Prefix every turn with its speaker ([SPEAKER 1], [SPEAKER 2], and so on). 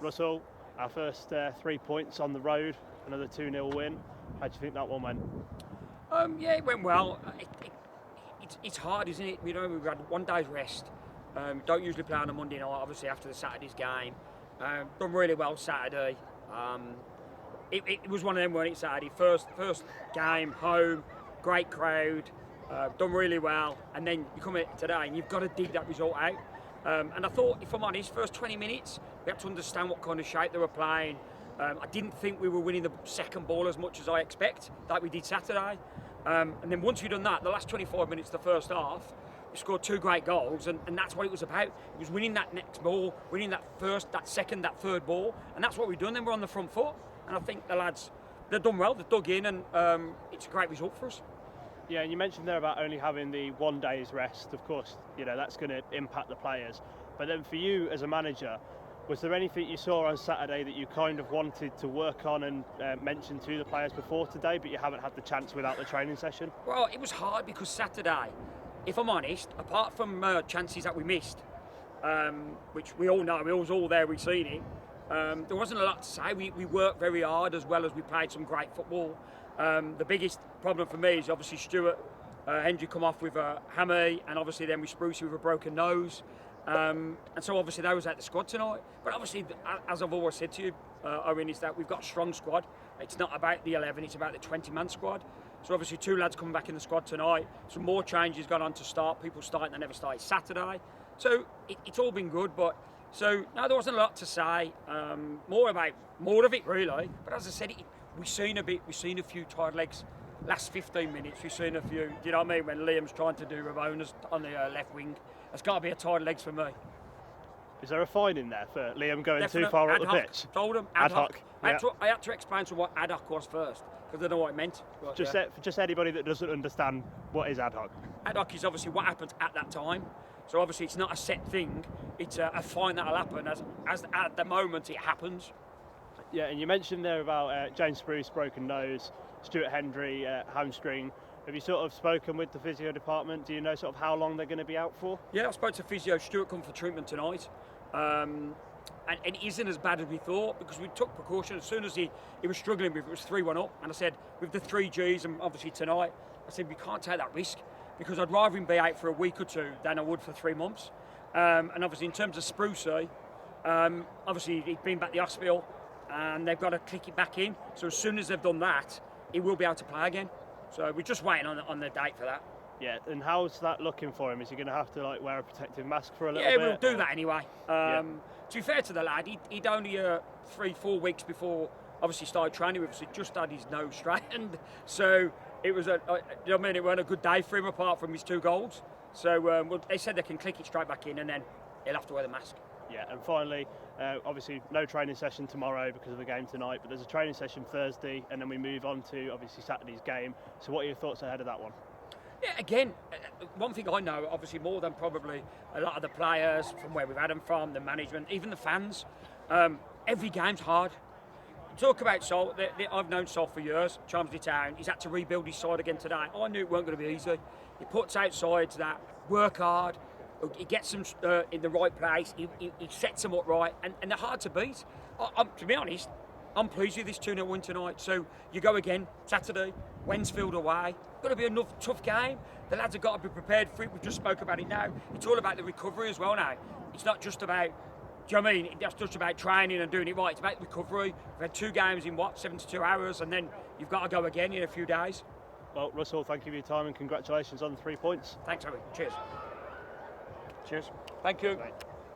[SPEAKER 1] Russell, our first 3 points on the road, another 2-0 win. How do you think that one went?
[SPEAKER 2] Yeah, it went well. It's hard, isn't it? You know, we've had 1 day's rest. Don't usually play on a Monday night, obviously after the Saturday's game. Done really well Saturday. It was one of them, weren't it, Saturday? First game, home, great crowd, done really well. And then you come in today and you've got to dig that result out. And I thought, if I'm honest, first 20 minutes, we had to understand what kind of shape they were playing. I didn't think we were winning the second ball as much as I expect, like we did Saturday. And then once we'd done that, the last 25 minutes of the first half, we scored 2 great goals, and that's what it was about. It was winning that next ball, winning that first, that second, that third ball, and that's what we've done. Then we're on the front foot, and I think the lads, they've done well, they've dug in, and it's a great result for us.
[SPEAKER 1] Yeah, and you mentioned there about only having the 1 day's rest. Of course, you know, that's going to impact the players. But then for you as a manager, was there anything you saw on Saturday that you kind of wanted to work on and mention to the players before today, but you haven't had the chance without the training session?
[SPEAKER 2] Well, it was hard because Saturday, if I'm honest, apart from chances that we missed, which we all know, we was all there, we've seen it, there wasn't a lot to say. We worked very hard as well as we played some great football. The biggest problem for me is obviously Stuart Hendry come off with a hammy, and obviously then we spruce with a broken nose. And so obviously they was at the squad tonight. But obviously, as I've always said to you, Owen, is that we've got a strong squad. It's not about the 11, it's about the 20-man squad. So obviously 2 lads coming back in the squad tonight. Some more changes gone on to start. People starting that never started Saturday. So it's all been good, but so no, there wasn't a lot to say. More of it really. But as I said, we've seen a few tired legs. Last 15 minutes, we've seen a few. Do you know what I mean? When Liam's trying to do Ramona's on the left wing, it's got to be a tired legs for me.
[SPEAKER 1] Is there a fine in there for Liam going too far up the pitch?
[SPEAKER 2] Told him ad hoc. I had to explain to him what ad hoc was first, because I don't know what it meant. But,
[SPEAKER 1] just anybody that doesn't understand, what is ad hoc?
[SPEAKER 2] Ad hoc is obviously what happens at that time. So obviously it's not a set thing. It's a fine that'll happen as at the moment it happens.
[SPEAKER 1] Yeah, and you mentioned there about James Spruce, broken nose, Stuart Hendry, hamstring. Have you sort of spoken with the physio department? Do you know sort of how long they're going to be out for?
[SPEAKER 2] Yeah, I spoke to physio. Stuart come for treatment tonight. And it isn't as bad as we thought, because we took precaution. As soon as he was struggling with it, was 3-1 up. And I said, with the 3 Gs and obviously tonight, I said, we can't take that risk, because I'd rather him be out for a week or 2 than I would for 3 months. And obviously in terms of Sprucey, obviously he'd been back to the hospital and they've got to click it back in. So as soon as they've done that, he will be able to play again. So we're just waiting on the date for that.
[SPEAKER 1] Yeah, and how's that looking for him? Is he going to have to like wear a protective mask for a little
[SPEAKER 2] bit?
[SPEAKER 1] Yeah,
[SPEAKER 2] we'll do that anyway. To be fair to the lad, he'd only 3-4 weeks before obviously started training with us. He just had his nose straightened. So it was it wasn't a good day for him apart from his 2 goals. So they said they can click it straight back in, and then he'll have to wear the mask.
[SPEAKER 1] Yeah, and finally, obviously no training session tomorrow because of the game tonight, but there's a training session Thursday, and then we move on to obviously Saturday's game. So what are your thoughts ahead of that one?
[SPEAKER 2] Yeah, again, one thing I know, obviously more than probably a lot of the players from where we've had them from, the management, even the fans, every game's hard. Talk about Sol, I've known Sol for years, Chelmsley Town. He's had to rebuild his side again today. I knew it weren't going to be easy. He puts out sides that work hard, he gets them in the right place, he sets them up right, and they're hard to beat. To be honest, I'm pleased with this 2-0 win tonight. So you go again, Saturday, Wensfield away. Got to be a tough game. The lads have got to be prepared for it. We've just spoke about it now. It's all about the recovery as well now. It's not just about, do you know what I mean? It's just about training and doing it right. It's about recovery. We've had 2 games in 72 hours, and then you've got to go again in a few days.
[SPEAKER 1] Well, Russell, thank you for your time and congratulations on the 3 points.
[SPEAKER 2] Thanks, Owen. Cheers. Cheers. Thank you.
[SPEAKER 1] Right.